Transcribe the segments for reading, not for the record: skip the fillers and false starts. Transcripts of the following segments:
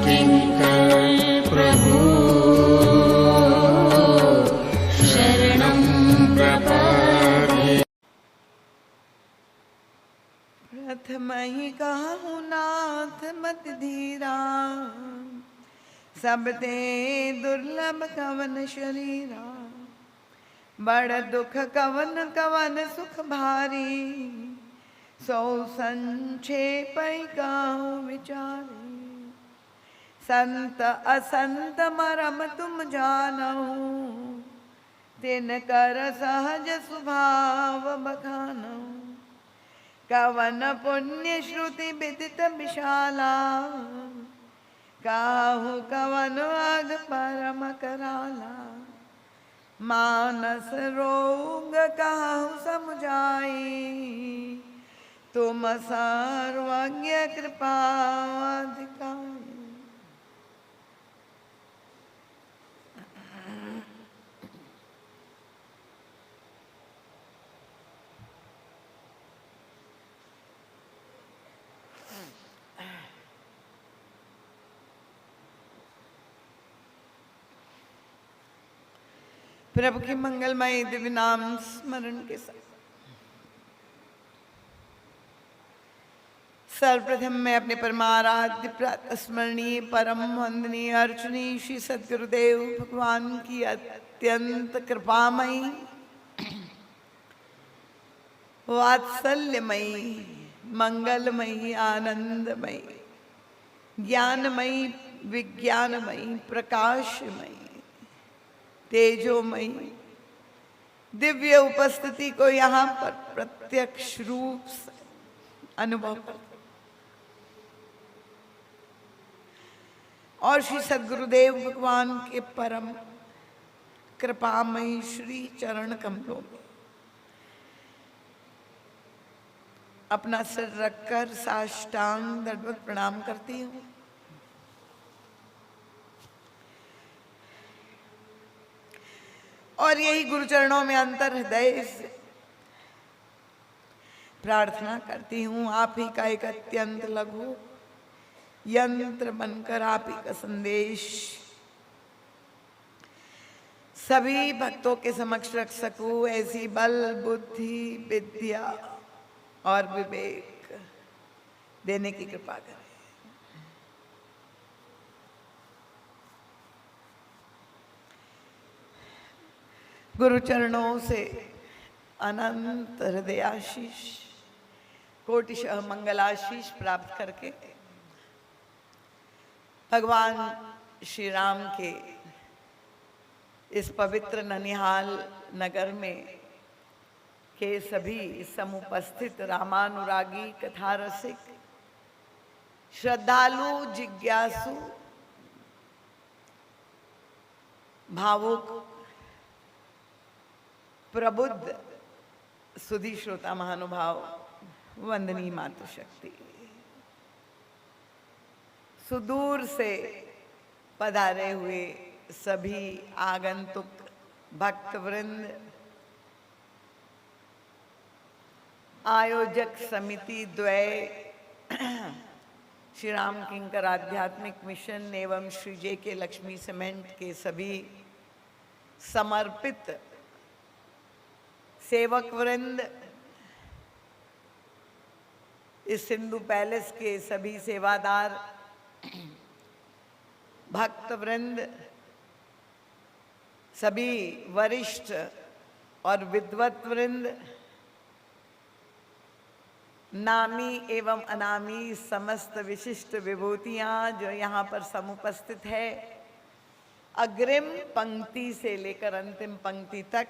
किङ्कर प्रभु शरणं प्रपद्ये। प्रथम ही कहूँ नाथ मत धीरा, सब ते दुर्लभ कवन शरीरा। बड़ दुख कवन कवन सुख भारी, सो संक्षेप कहूँ विचारी। संत असंत मरम तुम जानऊ, तिन कर सहज स्वभाव बखानऊ। कवन पुण्य श्रुति विदित विशाला, काहू कवन अग परम कराला। मानस रोग काहू समुझाई, तुम सर्वज्ञ कृपा अधिकारी। प्रभु के मंगलमय दिव्य नाम स्मरण के साथ सर्वप्रथम मैं अपने परमाराध्य प्रातः स्मरणीय परम वंदनीय अर्चनीय श्री सद्गुरुदेव भगवान की अत्यंत कृपामयी वात्सल्यमयी मंगलमयी आनंदमयी ज्ञानमयी विज्ञानमयी प्रकाशमयी तेजोमयी दिव्य उपस्थिति को यहाँ पर प्रत्यक्ष रूप से अनुभव करते और श्री सद्गुरुदेव भगवान के परम कृपामयी श्री चरण कमलों में अपना सिर रखकर साष्टांग दंडवत प्रणाम करती हूँ। और यही गुरुचरणों में अंतर हृदय से प्रार्थना करती हूँ, आप ही का एक अत्यंत लघु यंत्र बनकर आप ही का संदेश सभी भक्तों के समक्ष रख सकूं, ऐसी बल बुद्धि विद्या और विवेक देने की कृपा करें। गुरु चरणों से अनंत हृदयाशीष कोटिशः मंगलाशीष प्राप्त करके भगवान श्री राम के इस पवित्र ननिहाल नगर में के सभी समुपस्थित रामानुरागी कथा रसिक श्रद्धालु जिज्ञासु भावुक प्रबुद्ध सुधी श्रोता महानुभाव वंदनीय मातृशक्ति, सुदूर से पधारे हुए सभी आगंतुक भक्तवृंद, आयोजक समिति द्वय, श्री राम किंकर आध्यात्मिक मिशन एवं श्री जे.के. लक्ष्मी सीमेंट के सभी समर्पित सेवक वृंद, इस सिंधु पैलेस के सभी सेवादार, भक्त वृंद, सभी वरिष्ठ और विद्वत वृंद, नामी एवं अनामी समस्त विशिष्ट विभूतियां जो यहाँ पर समुपस्थित है, अग्रिम पंक्ति से लेकर अंतिम पंक्ति तक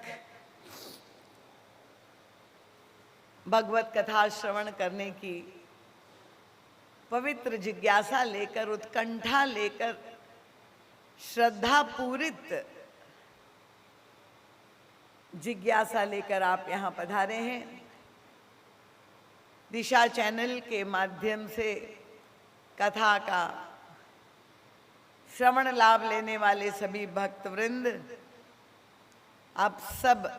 भगवत कथा श्रवण करने की पवित्र जिज्ञासा लेकर, उत्कंठा लेकर, श्रद्धा पूरित जिज्ञासा लेकर आप यहाँ पधारे हैं। दिशा चैनल के माध्यम से कथा का श्रवण लाभ लेने वाले सभी भक्तवृंद, आप सब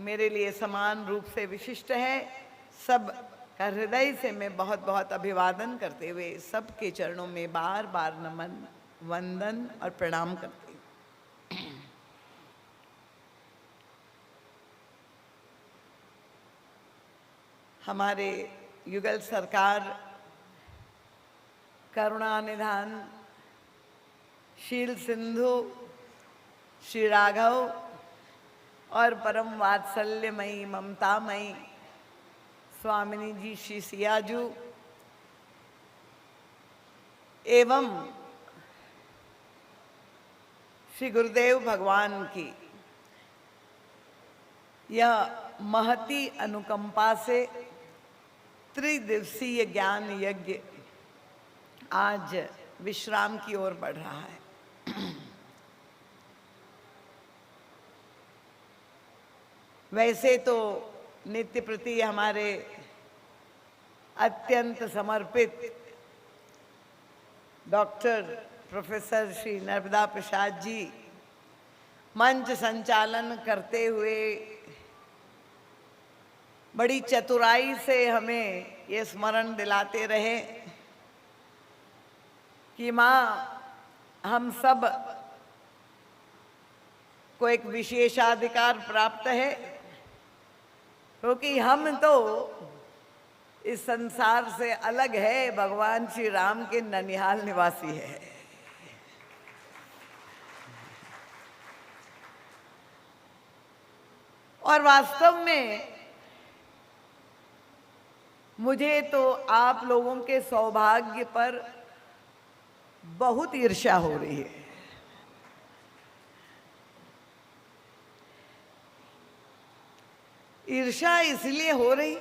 मेरे लिए समान रूप से विशिष्ट है। सब का हृदय से मैं बहुत बहुत अभिवादन करते हुए सबके चरणों में बार बार नमन वंदन और प्रणाम करती हूँ। हमारे युगल सरकार, करुणा निधान, शील सिंधु, श्री राघव और परम वात्सल्यमयी ममतामयी स्वामिनी जी श्री सियाजू एवं श्री गुरुदेव भगवान की यह महती अनुकंपा से त्रिदिवसीय ज्ञान यज्ञ आज विश्राम की ओर बढ़ रहा है। वैसे तो नित्य प्रति हमारे अत्यंत समर्पित डॉक्टर प्रोफेसर श्री नर्मदा प्रसाद जी मंच संचालन करते हुए बड़ी चतुराई से हमें ये स्मरण दिलाते रहे कि माँ हम सब को एक विशेषाधिकार प्राप्त है, क्योंकि हम तो इस संसार से अलग है, भगवान श्री राम के ननिहाल निवासी है। और वास्तव में मुझे तो आप लोगों के सौभाग्य पर बहुत ईर्ष्या हो रही है। ईर्ष्या इसलिए हो रही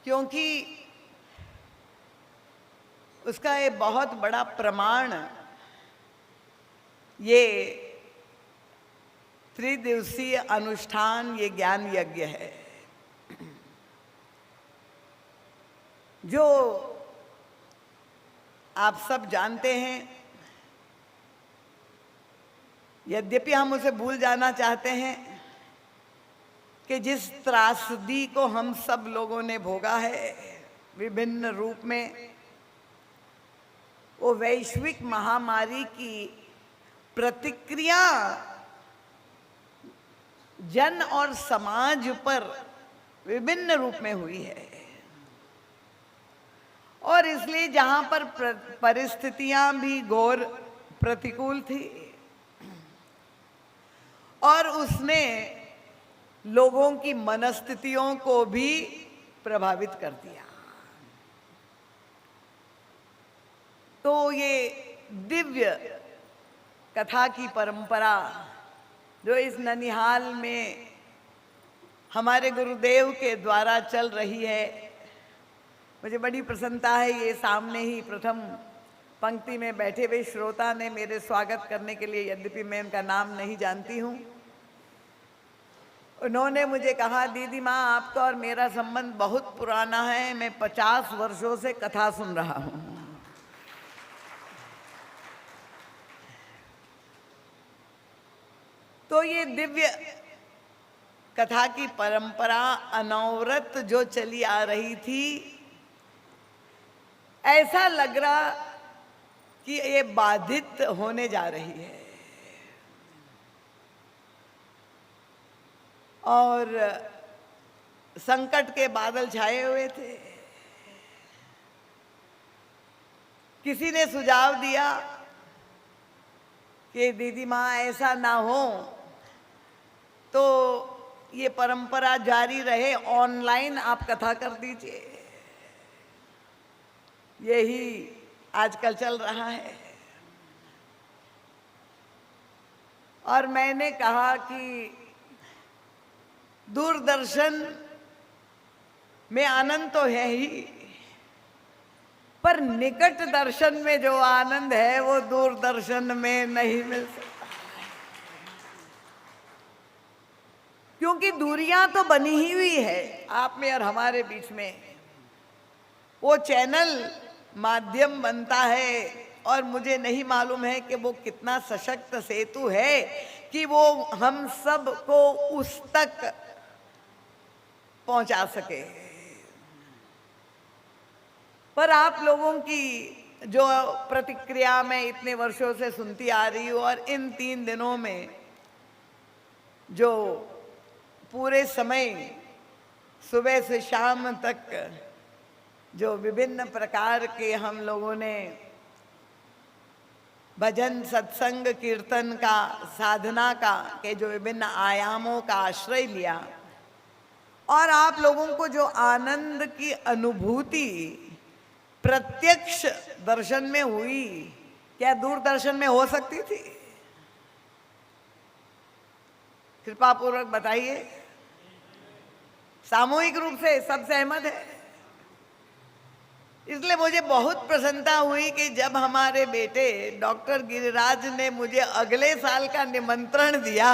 क्योंकि उसका एक बहुत बड़ा प्रमाण ये त्रिदिवसीय अनुष्ठान, ये ज्ञान यज्ञ है, जो आप सब जानते हैं। यद्यपि हम उसे भूल जाना चाहते हैं कि जिस त्रासदी को हम सब लोगों ने भोगा है विभिन्न रूप में, वो वैश्विक महामारी की प्रतिक्रिया जन और समाज पर विभिन्न रूप में हुई है। और इसलिए जहां पर परिस्थितियां भी घोर प्रतिकूल थी और उसने लोगों की मनस्थितियों को भी प्रभावित कर दिया, तो ये दिव्य कथा की परंपरा जो इस ननिहाल में हमारे गुरुदेव के द्वारा चल रही है, मुझे बड़ी प्रसन्नता है। ये सामने ही प्रथम पंक्ति में बैठे हुए श्रोता ने मेरे स्वागत करने के लिए, यद्यपि मैं उनका नाम नहीं जानती हूँ, उन्होंने मुझे कहा, दीदी माँ आपका और मेरा संबंध बहुत पुराना है, मैं 50 वर्षों से कथा सुन रहा हूँ। तो ये दिव्य कथा की परंपरा अनवरत जो चली आ रही थी, ऐसा लग रहा कि ये बाधित होने जा रही है। और संकट के बादल छाए हुए थे। किसी ने सुझाव दिया कि दीदी माँ ऐसा ना हो तो ये परंपरा जारी रहे, ऑनलाइन आप कथा कर दीजिए, यही आजकल चल रहा है। और मैंने कहा कि दूरदर्शन में आनंद तो है ही, पर निकट दर्शन में जो आनंद है वो दूरदर्शन में नहीं मिल सकता, क्योंकि दूरियां तो बनी ही हुई है आप में और हमारे बीच में। वो चैनल माध्यम बनता है और मुझे नहीं मालूम है कि वो कितना सशक्त सेतु है कि वो हम सब को उस तक पहुंचा सके। पर आप लोगों की जो प्रतिक्रिया मैं इतने वर्षों से सुनती आ रही हूँ, और इन 3 दिनों में जो पूरे समय सुबह से शाम तक जो विभिन्न प्रकार के हम लोगों ने भजन, सत्संग, कीर्तन का, साधना का के जो विभिन्न आयामों का आश्रय लिया, और आप लोगों को जो आनंद की अनुभूति प्रत्यक्ष दर्शन में हुई, क्या दूरदर्शन में हो सकती थी? कृपा पूर्वक बताइए। सामूहिक रूप से सब सहमत है। इसलिए मुझे बहुत प्रसन्नता हुई कि जब हमारे बेटे डॉक्टर गिरिराज ने मुझे अगले साल का निमंत्रण दिया,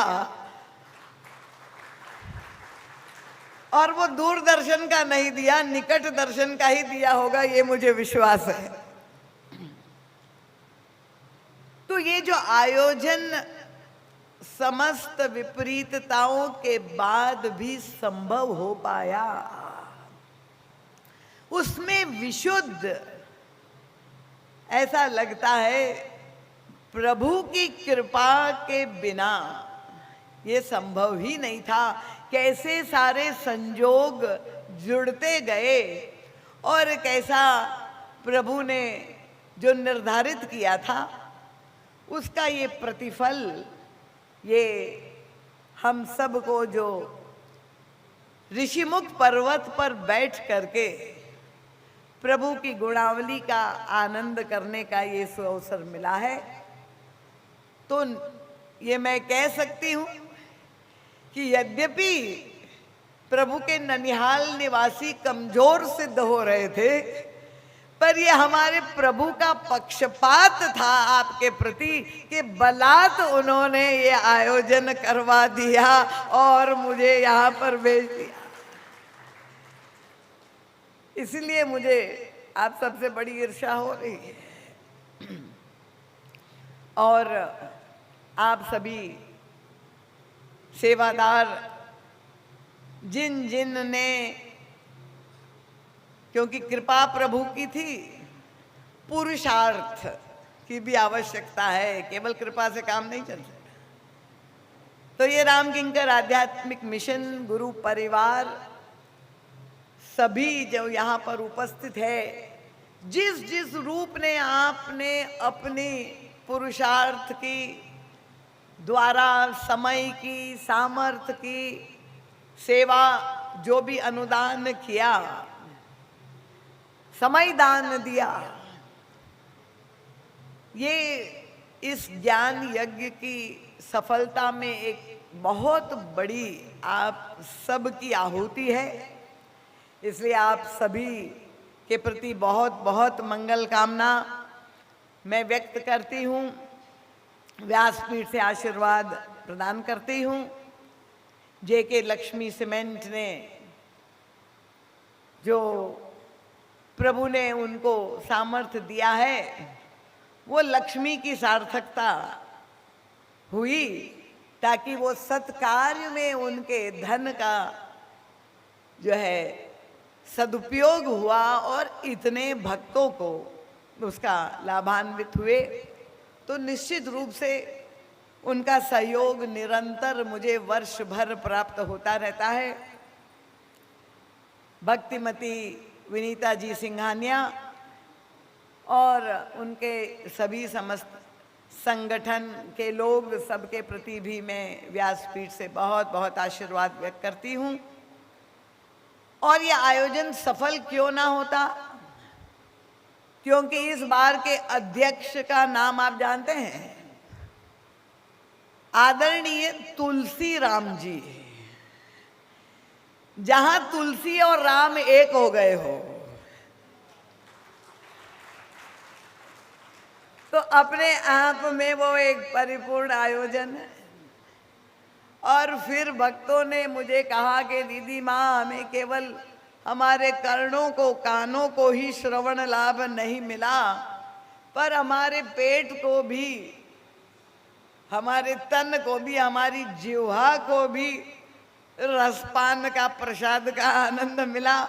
और वो दूरदर्शन का नहीं दिया, निकट दर्शन का ही दिया होगा, ये मुझे विश्वास है। तो ये जो आयोजन समस्त विपरीतताओं के बाद भी संभव हो पाया, उसमें विशुद्ध, ऐसा लगता है प्रभु की कृपा के बिना ये संभव ही नहीं था। कैसे सारे संयोग जुड़ते गए, और कैसा प्रभु ने जो निर्धारित किया था उसका ये प्रतिफल, ये हम सब को जो ऋषिमुख पर्वत पर बैठ करके प्रभु की गुणावली का आनंद करने का ये अवसर मिला है। तो ये मैं कह सकती हूँ कि यद्यपि प्रभु के ननिहाल निवासी कमजोर सिद्ध हो रहे थे, पर ये हमारे प्रभु का पक्षपात था आपके प्रति कि बलात् उन्होंने ये आयोजन करवा दिया और मुझे यहाँ पर भेज दिया। इसलिए मुझे आप सबसे बड़ी ईर्ष्या हो रही है। और आप सभी सेवादार जिन जिन ने, क्योंकि कृपा प्रभु की थी, पुरुषार्थ की भी आवश्यकता है, केवल कृपा से काम नहीं चल सकता। तो ये राम किंकर आध्यात्मिक मिशन गुरु परिवार सभी जो यहाँ पर उपस्थित है, जिस जिस रूप ने आपने अपनी पुरुषार्थ की द्वारा समय की, सामर्थ्य की, सेवा, जो भी अनुदान किया, समय दान दिया, ये इस ज्ञान यज्ञ की सफलता में एक बहुत बड़ी आप सबकी आहुति है। इसलिए आप सभी के प्रति बहुत बहुत मंगल कामना मैं व्यक्त करती हूँ, व्यासपीठ से आशीर्वाद प्रदान करती हूँ। जेके लक्ष्मी सीमेंट ने, जो प्रभु ने उनको सामर्थ्य दिया है, वो लक्ष्मी की सार्थकता हुई, ताकि वो सत्कार्य में उनके धन का जो है सदुपयोग हुआ और इतने भक्तों को उसका लाभान्वित हुए। तो निश्चित रूप से उनका सहयोग निरंतर मुझे वर्ष भर प्राप्त होता रहता है। भक्तिमती विनीता जी सिंघानिया और उनके सभी समस्त संगठन के लोग, सबके प्रति भी मैं व्यासपीठ से बहुत बहुत आशीर्वाद व्यक्त करती हूँ। और ये आयोजन सफल क्यों ना होता, क्योंकि इस बार के अध्यक्ष का नाम आप जानते हैं, आदरणीय तुलसी राम जी। जहां तुलसी और राम एक हो गए हो, तो अपने आप में वो एक परिपूर्ण आयोजन है। और फिर भक्तों ने मुझे कहा कि दीदी माँ, हमें केवल हमारे कर्णों को, कानों को ही श्रवण लाभ नहीं मिला, पर हमारे पेट को भी, हमारे तन को भी, हमारी जिह्वा को भी रसपान का, प्रसाद का आनंद मिला।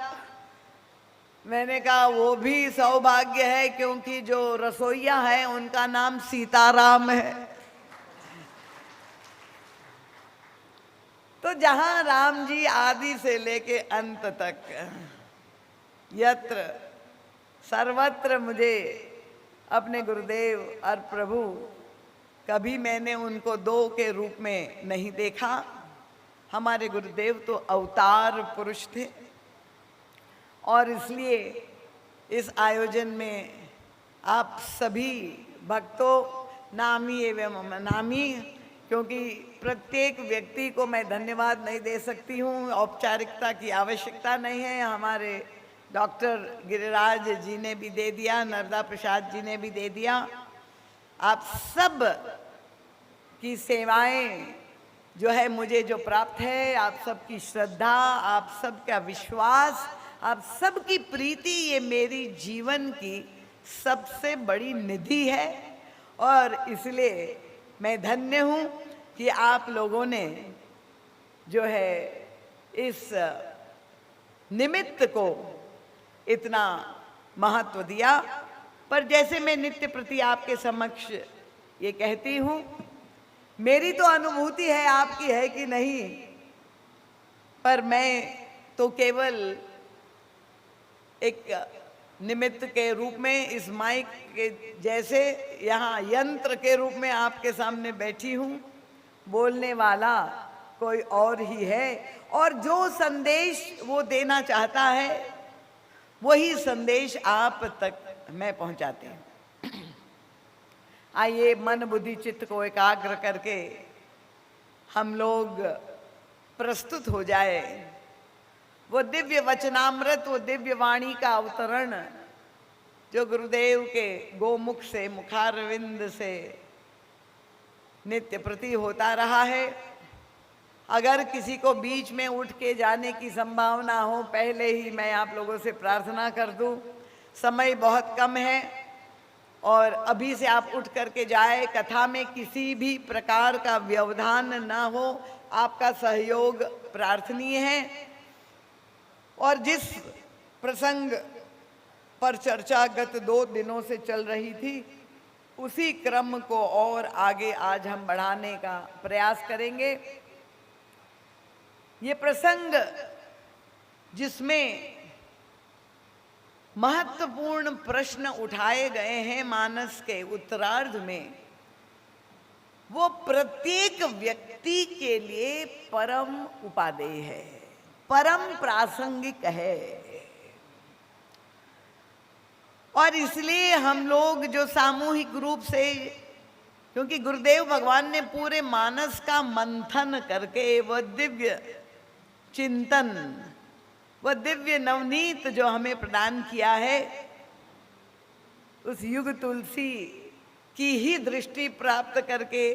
मैंने कहा वो भी सौभाग्य है, क्योंकि जो रसोईया है उनका नाम सीताराम है। तो जहां राम जी आदि से लेके अंत तक, यत्र सर्वत्र मुझे अपने गुरुदेव और प्रभु, कभी मैंने उनको दो के रूप में नहीं देखा। हमारे गुरुदेव तो अवतार पुरुष थे, और इसलिए इस आयोजन में आप सभी भक्तों, नामी एवं अनामी, क्योंकि प्रत्येक व्यक्ति को मैं धन्यवाद नहीं दे सकती हूँ, औपचारिकता की आवश्यकता नहीं है। हमारे डॉक्टर गिरिराज जी ने भी दे दिया, नर्मदा प्रसाद जी ने भी दे दिया। आप सब की सेवाएं जो है मुझे जो प्राप्त है, आप सबकी श्रद्धा, आप सबका विश्वास, आप सबकी प्रीति, ये मेरी जीवन की सबसे बड़ी निधि है। और इसलिए मैं धन्य हूँ कि आप लोगों ने जो है इस निमित्त को इतना महत्व दिया। पर जैसे मैं नित्य प्रति आपके समक्ष ये कहती हूँ, मेरी तो अनुभूति है, आपकी है कि नहीं, पर मैं तो केवल एक निमित्त के रूप में, इस माइक के जैसे यहाँ यंत्र के रूप में आपके सामने बैठी हूँ। बोलने वाला कोई और ही है, और जो संदेश वो देना चाहता है वही संदेश आप तक मैं पहुँचाती हूँ। आइए मन बुद्धि चित्त को एकाग्र करके हम लोग प्रस्तुत हो जाए। वो दिव्य वचनामृत, वो दिव्य वाणी का अवतरण जो गुरुदेव के गोमुख से, मुखारविंद से नित्य प्रति होता रहा है। अगर किसी को बीच में उठ के जाने की संभावना हो, पहले ही मैं आप लोगों से प्रार्थना कर दूं, समय बहुत कम है और अभी से आप उठ करके जाए। कथा में किसी भी प्रकार का व्यवधान ना हो, आपका सहयोग प्रार्थनीय है। और जिस प्रसंग पर चर्चा गत 2 दिनों से चल रही थी, उसी क्रम को और आगे आज हम बढ़ाने का प्रयास करेंगे। ये प्रसंग जिसमें महत्वपूर्ण प्रश्न उठाए गए हैं मानस के उत्तरार्ध में, वो प्रत्येक व्यक्ति के लिए परम उपादेय है, परम प्रासंगिक है। और इसलिए हम लोग जो सामूहिक रूप से, क्योंकि गुरुदेव भगवान ने पूरे मानस का मंथन करके वह दिव्य चिंतन, वह दिव्य नवनीत जो हमें प्रदान किया है, उस युग तुलसी की ही दृष्टि प्राप्त करके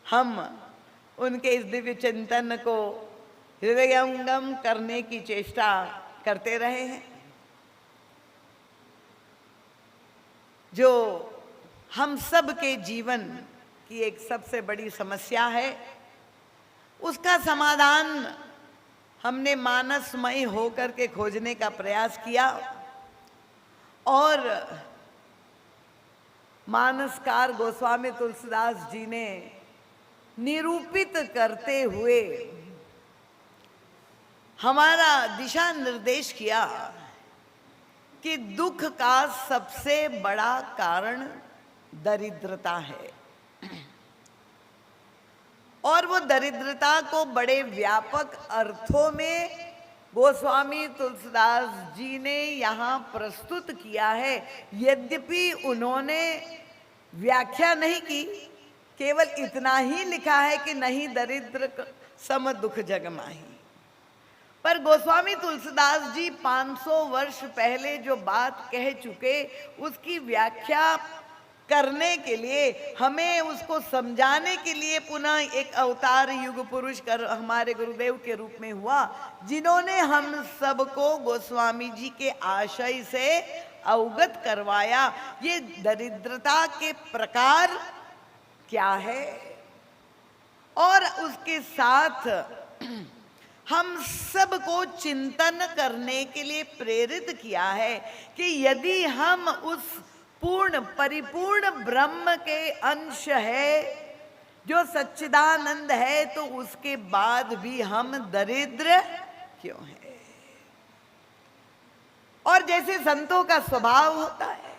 हम उनके इस दिव्य चिंतन को हृदयंगम करने की चेष्टा करते रहे हैं। जो हम सब के जीवन की एक सबसे बड़ी समस्या है, उसका समाधान हमने मानसमय होकर के खोजने का प्रयास किया। और मानसकार गोस्वामी तुलसीदास जी ने निरूपित करते हुए हमारा दिशा निर्देश किया कि दुख का सबसे बड़ा कारण दरिद्रता है। और वो दरिद्रता को बड़े व्यापक अर्थों में गोस्वामी तुलसीदास जी ने यहाँ प्रस्तुत किया है। यद्यपि उन्होंने व्याख्या नहीं की, केवल इतना ही लिखा है कि नहीं दरिद्र सम दुख जग माही। पर गोस्वामी तुलसीदास जी 500 वर्ष पहले जो बात कह चुके, उसकी व्याख्या करने के लिए, हमें उसको समझाने के लिए पुनः एक अवतार युग पुरुष कर हमारे गुरुदेव के रूप में हुआ, जिन्होंने हम सबको गोस्वामी जी के आशय से अवगत करवाया। ये दरिद्रता के प्रकार क्या है और उसके साथ हम सबको चिंतन करने के लिए प्रेरित किया है कि यदि हम उस पूर्ण परिपूर्ण ब्रह्म के अंश है जो सच्चिदानंद है, तो उसके बाद भी हम दरिद्र क्यों हैं? और जैसे संतों का स्वभाव होता है,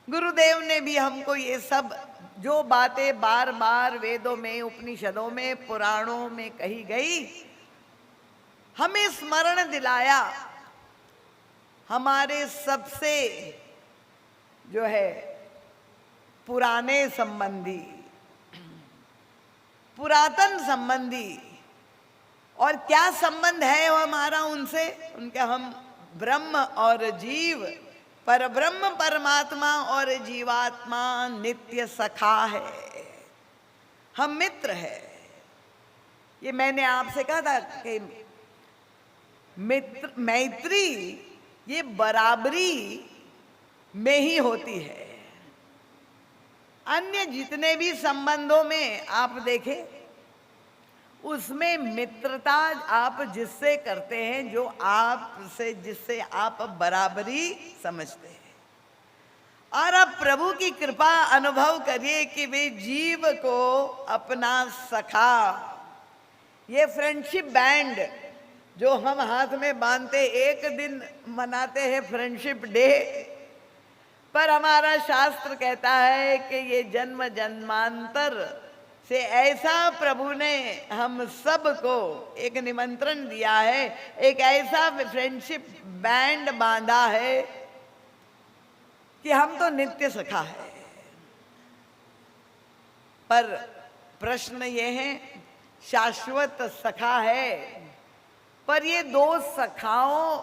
गुरुदेव ने भी हमको ये सब जो बातें बार बार वेदों में, उपनिषदों में, पुराणों में कही गई, हमें स्मरण दिलाया। हमारे सबसे जो है पुराने संबंधी, पुरातन संबंधी, और क्या संबंध है वो हमारा उनसे? उनके हम ब्रह्म और जीव, पर ब्रह्म परमात्मा और जीवात्मा नित्य सखा है, हम मित्र है। ये मैंने आपसे कहा था कि मित्र मैत्री ये बराबरी में ही होती है। अन्य जितने भी संबंधों में आप देखें, उसमें मित्रता आप जिससे करते हैं जो आपसे, जिससे आप बराबरी समझते हैं। और अब प्रभु की कृपा अनुभव करिए कि वे जीव को अपना सखा, ये फ्रेंडशिप बैंड जो हम हाथ में बांधते, एक दिन मनाते हैं फ्रेंडशिप डे, पर हमारा शास्त्र कहता है कि ये जन्म जन्मांतर से ऐसा प्रभु ने हम सबको एक निमंत्रण दिया है, एक ऐसा फ्रेंडशिप बैंड बांधा है कि हम तो नित्य सखा है। पर प्रश्न ये है, शाश्वत सखा है, पर ये दो सखाओं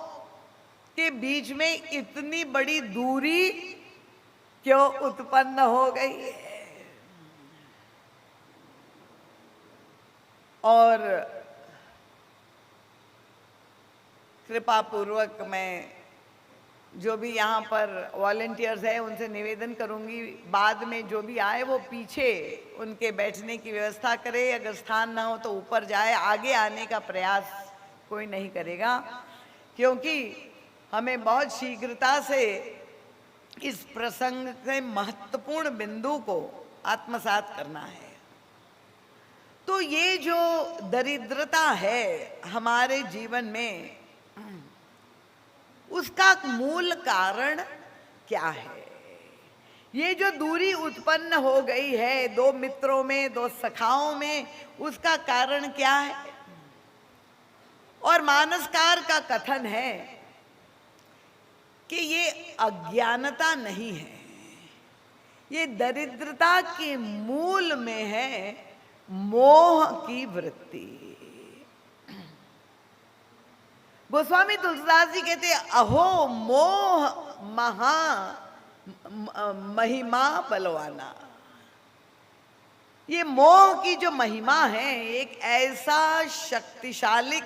के बीच में इतनी बड़ी दूरी क्यों उत्पन्न हो गई है? और कृपा पूर्वक मैं जो भी यहाँ पर वॉलेंटियर्स हैं उनसे निवेदन करूँगी, बाद में जो भी आए वो पीछे उनके बैठने की व्यवस्था करे। अगर स्थान ना हो तो ऊपर जाए, आगे आने का प्रयास कोई नहीं करेगा, क्योंकि हमें बहुत शीघ्रता से इस प्रसंग के महत्वपूर्ण बिंदु को आत्मसात करना है। तो ये जो दरिद्रता है हमारे जीवन में, उसका मूल कारण क्या है? ये जो दूरी उत्पन्न हो गई है दो मित्रों में, दो सखाओं में, उसका कारण क्या है? और मानसकार का कथन है कि ये अज्ञानता नहीं है, ये दरिद्रता के मूल में है मोह की वृत्ति। गोस्वामी तुलसीदास जी कहते हैं, अहो मोह महा महिमा बलवाना। ये मोह की जो महिमा है, एक ऐसा शक्तिशाली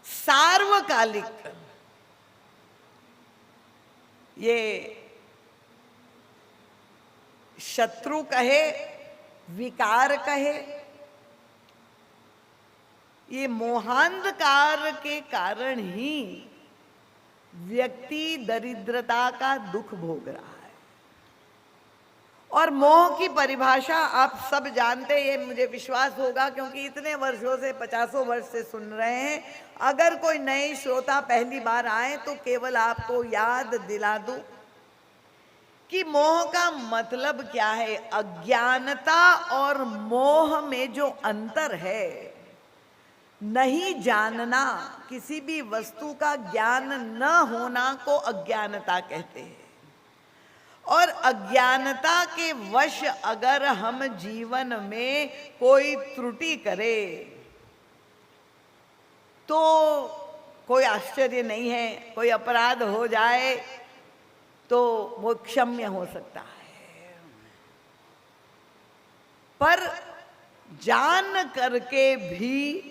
सार्वकालिक, ये शत्रु कहे, विकार कहे, ये मोहांधकार के कारण ही व्यक्ति दरिद्रता का दुख भोग रहा है। और मोह की परिभाषा आप सब जानते हैं, ये मुझे विश्वास होगा, क्योंकि इतने वर्षों से, 50 वर्ष से सुन रहे हैं। अगर कोई नए श्रोता पहली बार आए तो केवल आपको याद दिला दूं कि मोह का मतलब क्या है। अज्ञानता और मोह में जो अंतर है, नहीं जानना, किसी भी वस्तु का ज्ञान न होना को अज्ञानता कहते हैं। और अज्ञानता के वश अगर हम जीवन में कोई त्रुटि करें तो कोई आश्चर्य नहीं है, कोई अपराध हो जाए तो वो क्षम्य हो सकता है। पर जान करके भी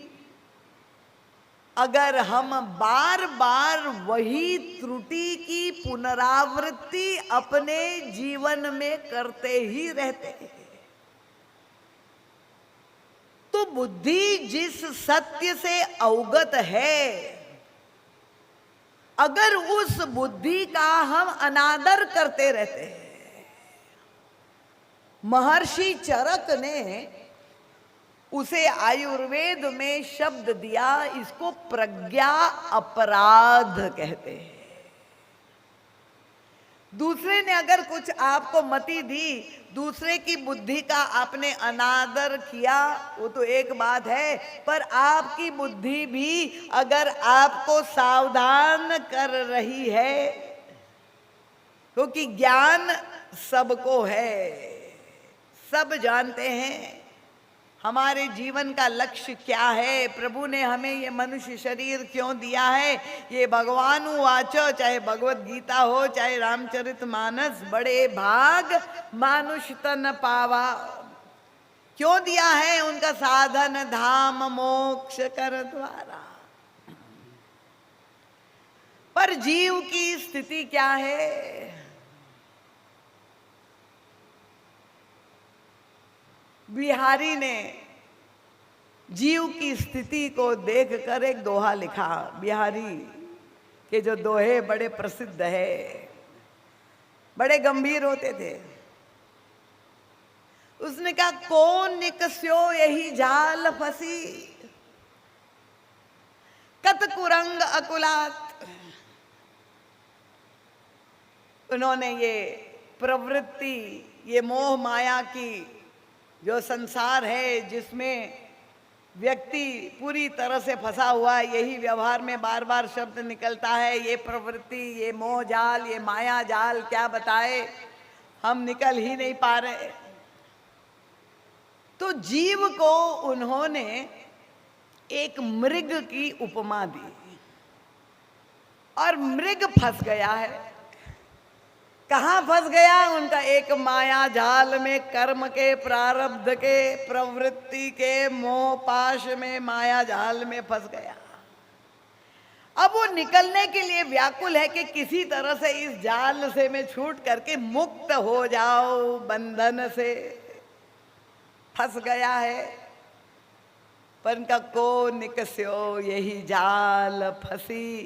अगर हम बार बार वही त्रुटि की पुनरावृत्ति अपने जीवन में करते ही रहते हैं, तो बुद्धि जिस सत्य से अवगत है, अगर उस बुद्धि का हम अनादर करते रहते हैं, महर्षि चरक ने उसे आयुर्वेद में शब्द दिया, इसको प्रज्ञा अपराध कहते हैं। दूसरे ने अगर कुछ आपको मति दी, दूसरे की बुद्धि का आपने अनादर किया, वो तो एक बात है, पर आपकी बुद्धि भी अगर आपको सावधान कर रही है, क्योंकि ज्ञान सबको है, सब जानते हैं हमारे जीवन का लक्ष्य क्या है, प्रभु ने हमें ये मनुष्य शरीर क्यों दिया है। ये भगवान वाचो, चाहे भगवत गीता हो, चाहे रामचरितमानस, बड़े भाग मानुष तन पावा, क्यों दिया है? उनका साधन धाम मोक्ष कर द्वारा। पर जीव की स्थिति क्या है? बिहारी ने जीव की स्थिति को देखकर एक दोहा लिखा। बिहारी के जो दोहे बड़े प्रसिद्ध है, बड़े गंभीर होते थे। उसने कहा, कौन निकस्यो यही जाल फंसी, कत कुरंग अकुलात। उन्होंने ये प्रवृत्ति, ये मोह माया की जो संसार है, जिसमें व्यक्ति पूरी तरह से फंसा हुआ है, यही व्यवहार में बार बार शब्द निकलता है, ये प्रवृत्ति, ये मोह जाल, ये माया जाल, क्या बताए, हम निकल ही नहीं पा रहे। तो जीव को उन्होंने एक मृग की उपमा दी, और मृग फंस गया है। कहाँ फंस गया? उनका एक माया जाल में, कर्म के, प्रारब्ध के, प्रवृत्ति के मोह पाश में, माया जाल में फंस गया। अब वो निकलने के लिए व्याकुल है कि किसी तरह से इस जाल से मैं छूट करके मुक्त हो जाओ, बंधन से फंस गया है। पर उनका को निकस्यो यही जाल फंसी,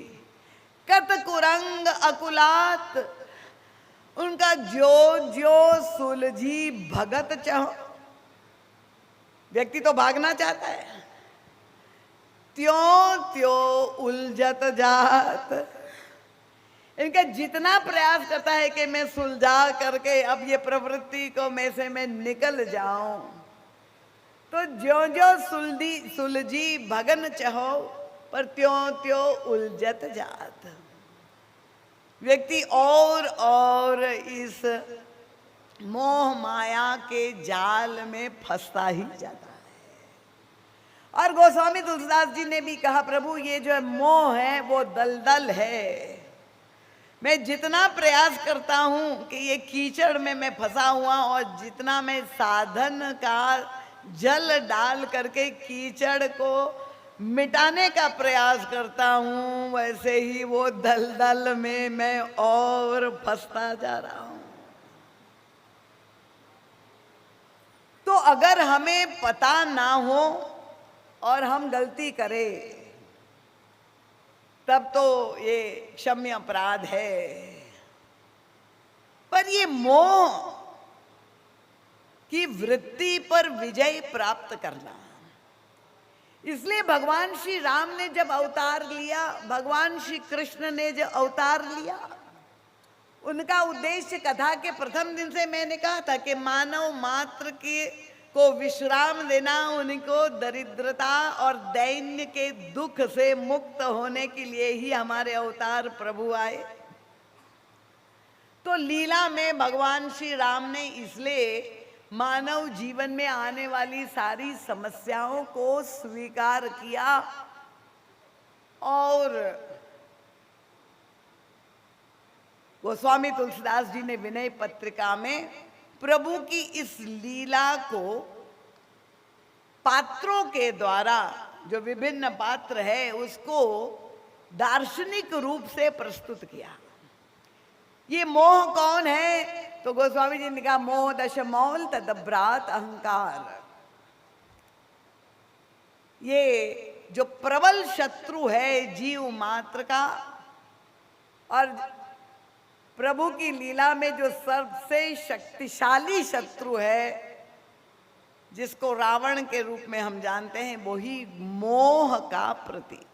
कत कुरंग अकुलात। उनका जो जो सुलझी भगत चाहो, व्यक्ति तो भागना चाहता है, त्यों त्यों उलझत जात। इनका जितना प्रयास करता है कि मैं सुलझा करके अब ये प्रवृत्ति को में से मैं निकल जाऊं, तो ज्यों ज्यों सुलझी भगन चाहो, पर त्यों त्यों उलझत जात। व्यक्ति और इस मोह माया के जाल में फंसता ही जाता है। और गोस्वामी तुलसीदास जी ने भी कहा, प्रभु ये जो मोह है वो दलदल है, मैं जितना प्रयास करता हूं कि ये कीचड़ में मैं फंसा हुआ, और जितना मैं साधन का जल डाल करके कीचड़ को मिटाने का प्रयास करता हूं, वैसे ही वो दलदल में मैं और फंसता जा रहा हूं। तो अगर हमें पता ना हो और हम गलती करें, तब तो ये क्षम्य अपराध है। पर ये मोह की वृत्ति पर विजय प्राप्त करना, इसलिए भगवान श्री राम ने जब अवतार लिया, भगवान श्री कृष्ण ने जब अवतार लिया, उनका उद्देश्य कथा के प्रथम दिन से मैंने कहा था कि मानव मात्र के को विश्राम देना, उनको दरिद्रता और दैन्य के दुख से मुक्त होने के लिए ही हमारे अवतार प्रभु आए। तो लीला में भगवान श्री राम ने इसलिए मानव जीवन में आने वाली सारी समस्याओं को स्वीकार किया, और गोस्वामी तुलसीदास जी ने विनय पत्रिका में प्रभु की इस लीला को पात्रों के द्वारा, जो विभिन्न पात्र है, उसको दार्शनिक रूप से प्रस्तुत किया। ये मोह कौन है? तो गोस्वामी जी ने कहा, मोह दश मौल तदभ्रात अहंकार। ये जो प्रबल शत्रु है जीव मात्र का, और प्रभु की लीला में जो सबसे शक्तिशाली शत्रु है, जिसको रावण के रूप में हम जानते हैं, वो ही मोह का प्रतीक।